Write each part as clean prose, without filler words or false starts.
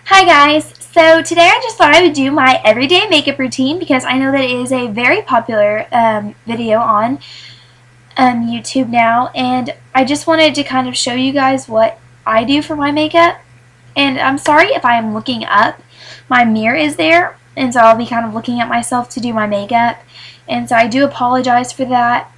Hi guys! So today I just thought I would do my everyday makeup routine because I know that it is a very popular video on YouTube now, and I just wanted to kind of show you guys what I do for my makeup. And I'm sorry if I am looking up. My mirror is there, and so I'll be kind of looking at myself to do my makeup, and so I do apologize for that.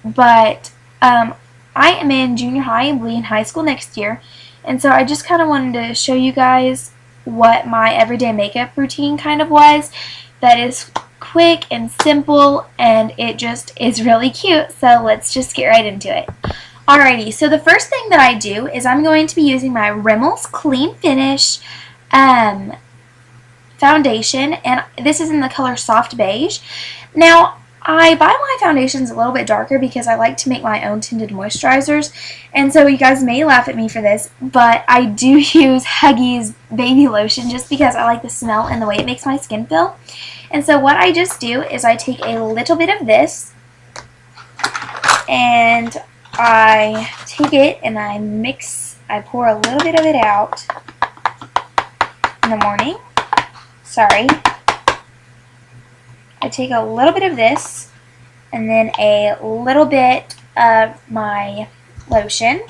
But I am in junior high and will be in high school next year, and so I just kind of wanted to show you guys what my everyday makeup routine kind of was. That is quick and simple, and it just is really cute. So let's just get right into it. Alrighty, so the first thing that I do is I'm going to be using my Rimmel's Clean Finish foundation, and this is in the color Soft Beige. Now, I buy my foundations a little bit darker because I like to make my own tinted moisturizers, and so you guys may laugh at me for this, but I do use Huggies baby lotion just because I like the smell and the way it makes my skin feel. And so what I just do is I take a little bit of this, and I take it and I pour a little bit of it out in the morning. Sorry. I take a little bit of this and then a little bit of my lotion,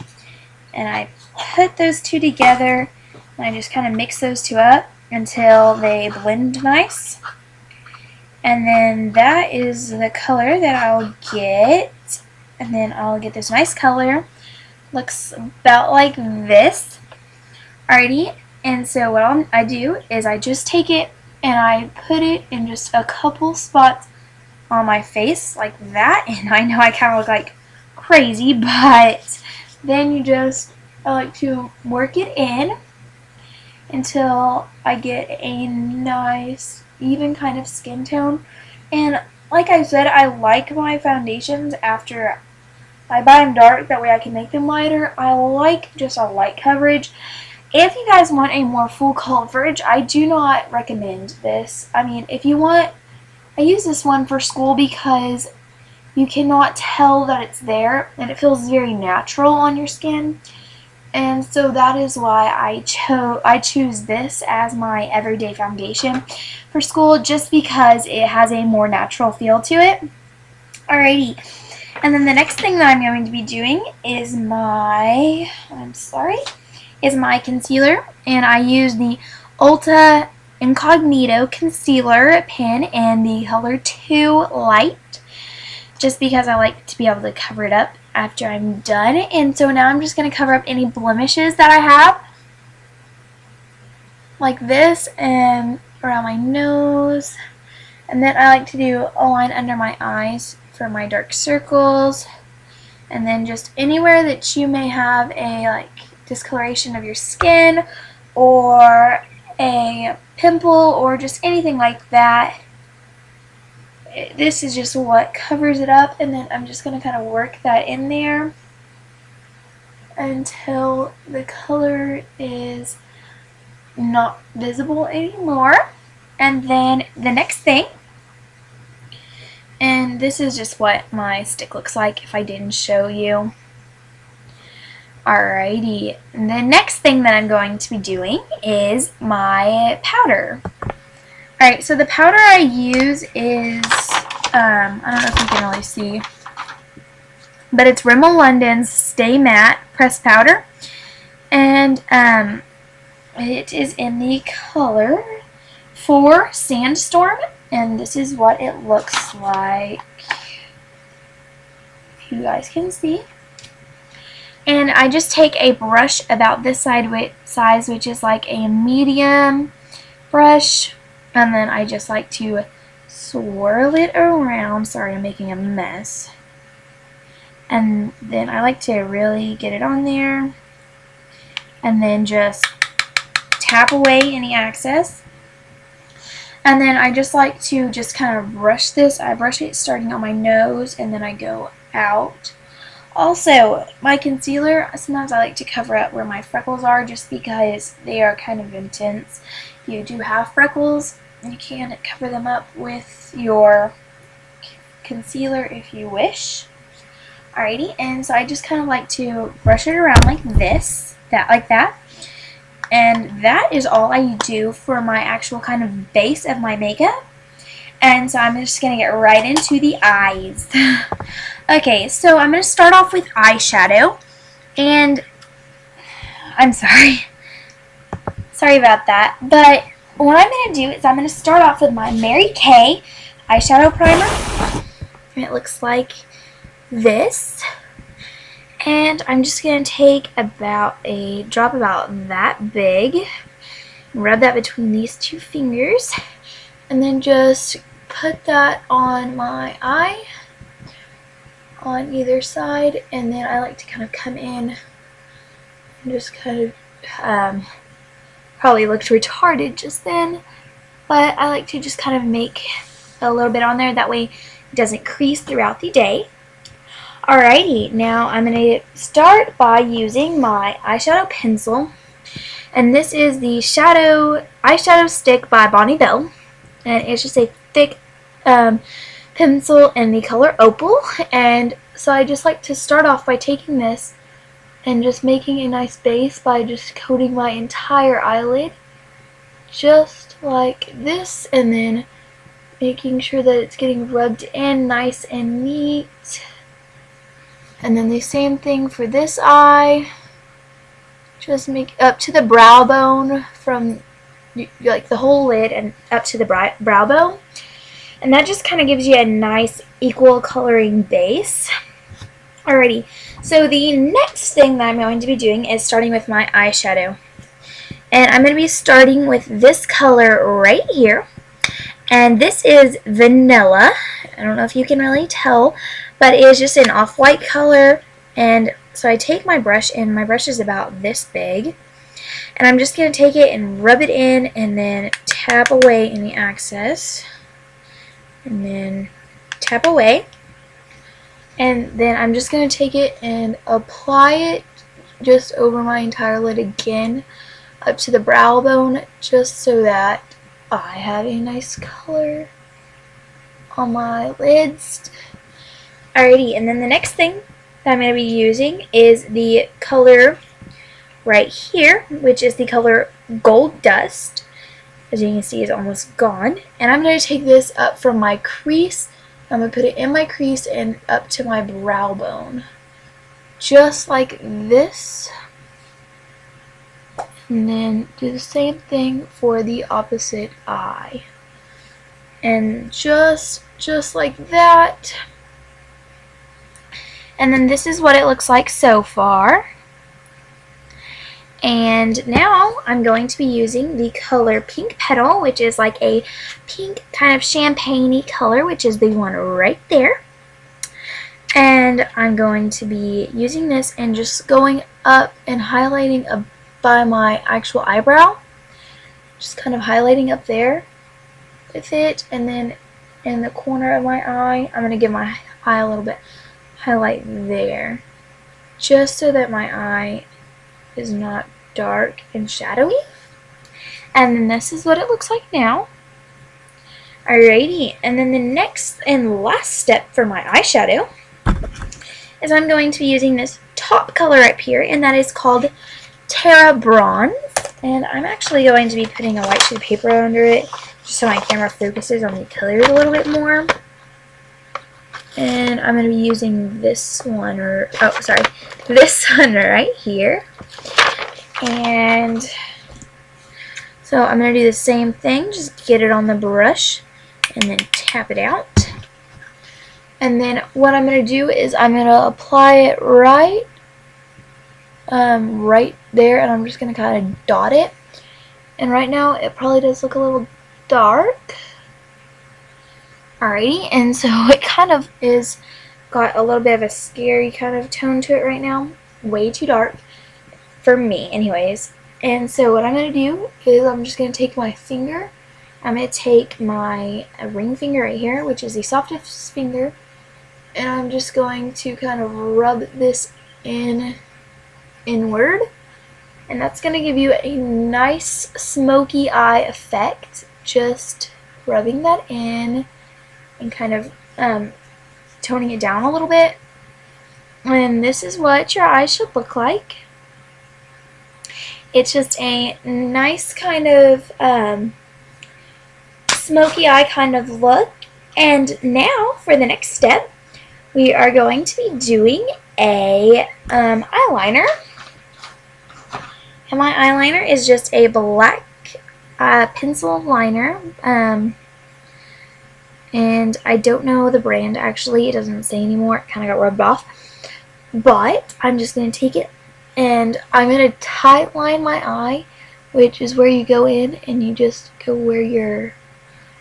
and I put those two together, and I just kind of mix those two up until they blend nice. And then that is the color that I'll get, and then I'll get this nice color. Looks about like this. Alrighty, and so what I do is I just take it and I put it in just a couple spots on my face like that, and I know I kind of look like crazy, but then I like to work it in until I get a nice even kind of skin tone. And like I said, I like my foundations after I buy them dark, that way I can make them lighter. I like just a light coverage. If you guys want a more full coverage, I do not recommend this. I mean, if you want, I use this one for school because you cannot tell that it's there, and it feels very natural on your skin. And so that is why I choose this as my everyday foundation for school, just because it has a more natural feel to it. Alrighty. And then the next thing that I'm going to be doing is my concealer, and I use the Ulta Incognito Concealer pen in the color 2 Light, just because I like to be able to cover it up after I'm done. And so now I'm just going to cover up any blemishes that I have, like this, and around my nose. And then I like to do a line under my eyes for my dark circles, and then just anywhere that you may have a discoloration of your skin or a pimple or just anything like that. This is just what covers it up, and then I'm just going to kind of work that in there until the color is not visible anymore. And then the next thing, and this is just what my stick looks like if I didn't show you. Alrighty, the next thing that I'm going to be doing is my powder. Alright, so the powder I use is, I don't know if you can really see, but it's Rimmel London's Stay Matte Pressed Powder, and it is in the color 4 Sandstorm, and this is what it looks like, if you guys can see. And I just take a brush about this size, which is like a medium brush, and then I just like to swirl it around. Sorry, I'm making a mess. And then I like to really get it on there, and then just tap away any excess. And then I just like to just kind of brush this. I brush it starting on my nose, and then I go out. Also, my concealer, sometimes I like to cover up where my freckles are just because they are kind of intense. If you do have freckles, you can cover them up with your concealer if you wish. Alrighty, and so I just kind of like to brush it around like this, like that. And that is all I do for my actual kind of base of my makeup. And so I'm just going to get right into the eyes. Okay, so I'm going to start off with eyeshadow. And I'm sorry. Sorry about that. But what I'm going to do is I'm going to start off with my Mary Kay eyeshadow primer. And it looks like this. And I'm just going to take about a drop about that big. Rub that between these two fingers. And then just put that on my eye on either side. And then I like to kind of come in and just kind of probably looked retarded just then. But I like to just kind of make a little bit on there. That way it doesn't crease throughout the day. Alrighty, now I'm going to start by using my eyeshadow pencil. And this is the eyeshadow stick by Bonnie Bell. And it's just a thick pencil in the color Opal. And so I just like to start off by taking this and just making a nice base by just coating my entire eyelid. Just like this. And then making sure that it's getting rubbed in nice and neat. And then the same thing for this eye. Just make up to the brow bone from like the whole lid and up to the brow bone. And that just kind of gives you a nice equal coloring base. Alrighty, so the next thing that I'm going to be doing is starting with my eyeshadow. And I'm going to be starting with this color right here. And this is Vanilla. I don't know if you can really tell, but it is just an off-white color. And so I take my brush, and my brush is about this big. And I'm just going to take it and rub it in and then tap away in the excess. And then tap away. And then I'm just going to take it and apply it just over my entire lid again up to the brow bone, just so that I have a nice color on my lids. Alrighty, and then the next thing that I'm going to be using is the color right here, which is the color Gold Dust. As you can see, it's almost gone. And I'm going to take this up from my crease. I'm going to put it in my crease and up to my brow bone. Just like this. And then do the same thing for the opposite eye. And just like that. And then this is what it looks like so far. And now I'm going to be using the color Pink Petal, which is like a pink kind of champagne-y color, which is the one right there. And I'm going to be using this and just going up and highlighting by my actual eyebrow. Just kind of highlighting up there with it. And then in the corner of my eye, I'm going to give my eye a little bit highlight there. Just so that my eye is not dark and shadowy. And then this is what it looks like now. Alrighty, and then the next and last step for my eyeshadow is I'm going to be using this top color up here, and that is called Terra Bronze. And I'm actually going to be putting a white sheet of paper under it, just so my camera focuses on the colors a little bit more. And I'm going to be using this one, this one right here. And so I'm going to do the same thing, just get it on the brush and then tap it out. And then what I'm going to do is I'm going to apply it right there, and I'm just going to kind of dot it. And right now it probably does look a little dark. Alrighty, and so it kind of is got a little bit of a scary kind of tone to it right now. Way too dark for me anyways. And so what I'm going to do is I'm just going to take my finger. I'm going to take my ring finger right here, which is the softest finger, and I'm just going to kind of rub this inward. And that's going to give you a nice smoky eye effect. Just rubbing that in and kind of toning it down a little bit. And this is what your eyes should look like. It's just a nice kind of smoky eye kind of look. And now for the next step, we are going to be doing a eyeliner. And my eyeliner is just a black pencil liner. And I don't know the brand actually. It doesn't say anymore. It kind of got rubbed off. But I'm just going to take it and I'm going to tight line my eye, which is where you go in and you just go where your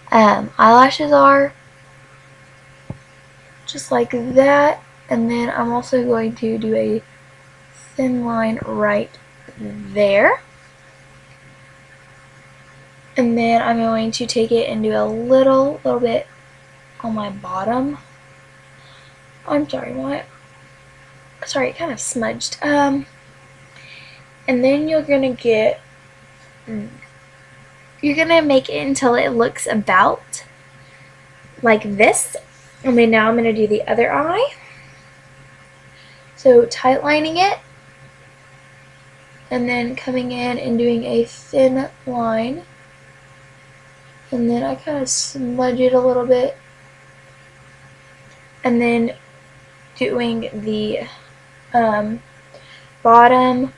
eyelashes are. Just like that. And then I'm also going to do a thin line right there. And then I'm going to take it and do a little bit on my bottom. I'm sorry, sorry, it kind of smudged. And then you're gonna make it until it looks about like this. And then now I'm gonna do the other eye. So tight lining it, and then coming in and doing a thin line. And then I kind of smudge it a little bit. And then doing the bottom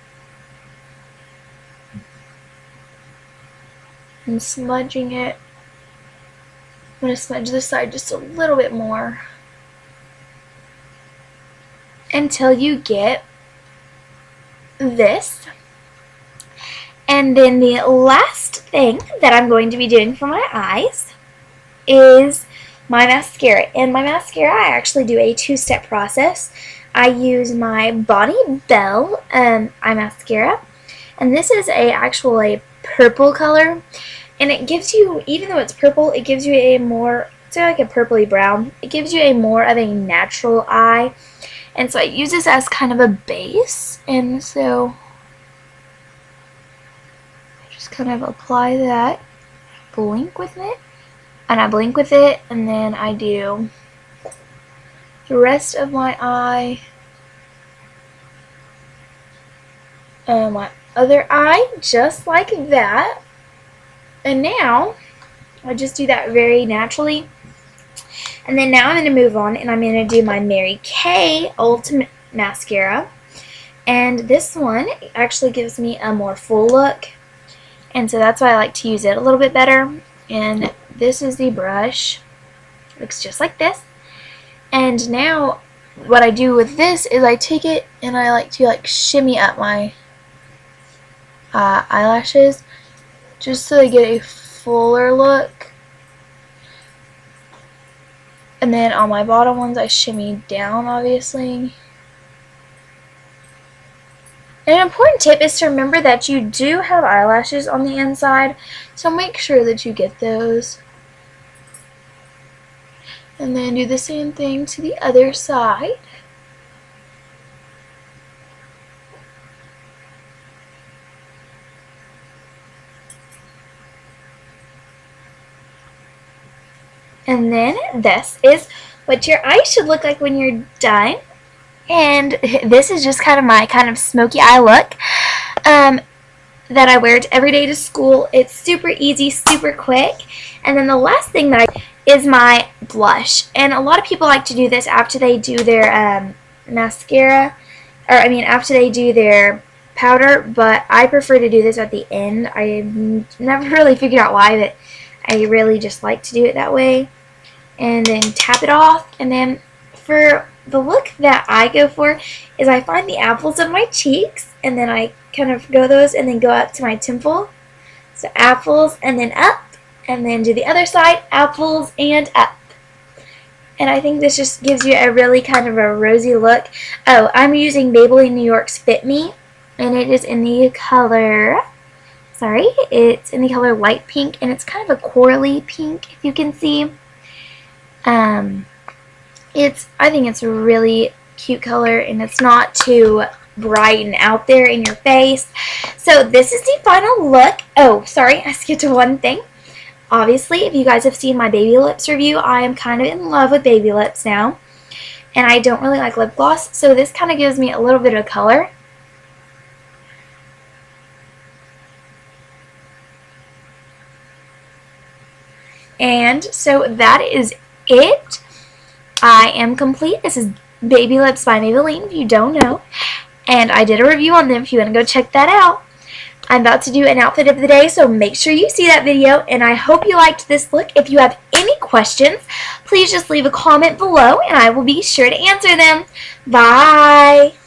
and smudging it. I'm going to smudge this side just a little bit more until you get this. And then the last thing that I'm going to be doing for my eyes is my mascara. And my mascara, I actually do a two-step process. I use my Bonnie Bell eye mascara, and this is a purple color, and it gives you, even though it's purple, it gives you a more, it's like a purpley brown. It gives you a more of a natural eye, and so I use this as kind of a base, and so I just kind of apply that, blink with it. And I blink with it, and then I do the rest of my eye, my other eye, just like that. And now, I just do that very naturally. And then now I'm going to move on, and I'm going to do my Mary Kay Ultimate Mascara. And this one actually gives me a more full look, and so that's why I like to use it a little bit better. And this is the brush. Looks just like this. And now what I do with this is I take it and I like to shimmy up my eyelashes just so they get a fuller look. And then on my bottom ones I shimmy down, obviously. And an important tip is to remember that you do have eyelashes on the inside, so make sure that you get those. And then do the same thing to the other side. And then this is what your eyes should look like when you're done. And this is just kind of my smoky eye look that I wear every day to school. It's super easy, super quick. And then the last thing that is my blush. And a lot of people like to do this after they do their mascara, or after they do their powder, but I prefer to do this at the end. I never really figured out why, but I really just like to do it that way. And then tap it off, and then for the look that I go for is I find the apples of my cheeks, and then I kind of go those and then go up to my temple. So apples and then up, and then do the other side, apples and up. And I think this just gives you a really kind of a rosy look. Oh, I'm using Maybelline New York's Fit Me, and it is in the color, it's in the color light pink, and it's kind of a corally pink, if you can see. I think it's a really cute color, and it's not too bright and out there in your face. So this is the final look. Oh, sorry, I skipped one thing. Obviously, if you guys have seen my baby lips review, I am kind of in love with baby lips now. And I don't really like lip gloss, so this kind of gives me a little bit of color. And so that is it. I am complete. This is Baby Lips by Maybelline, if you don't know. And I did a review on them if you want to go check that out. I'm about to do an outfit of the day, so make sure you see that video. And I hope you liked this look. If you have any questions, please just leave a comment below, and I will be sure to answer them. Bye!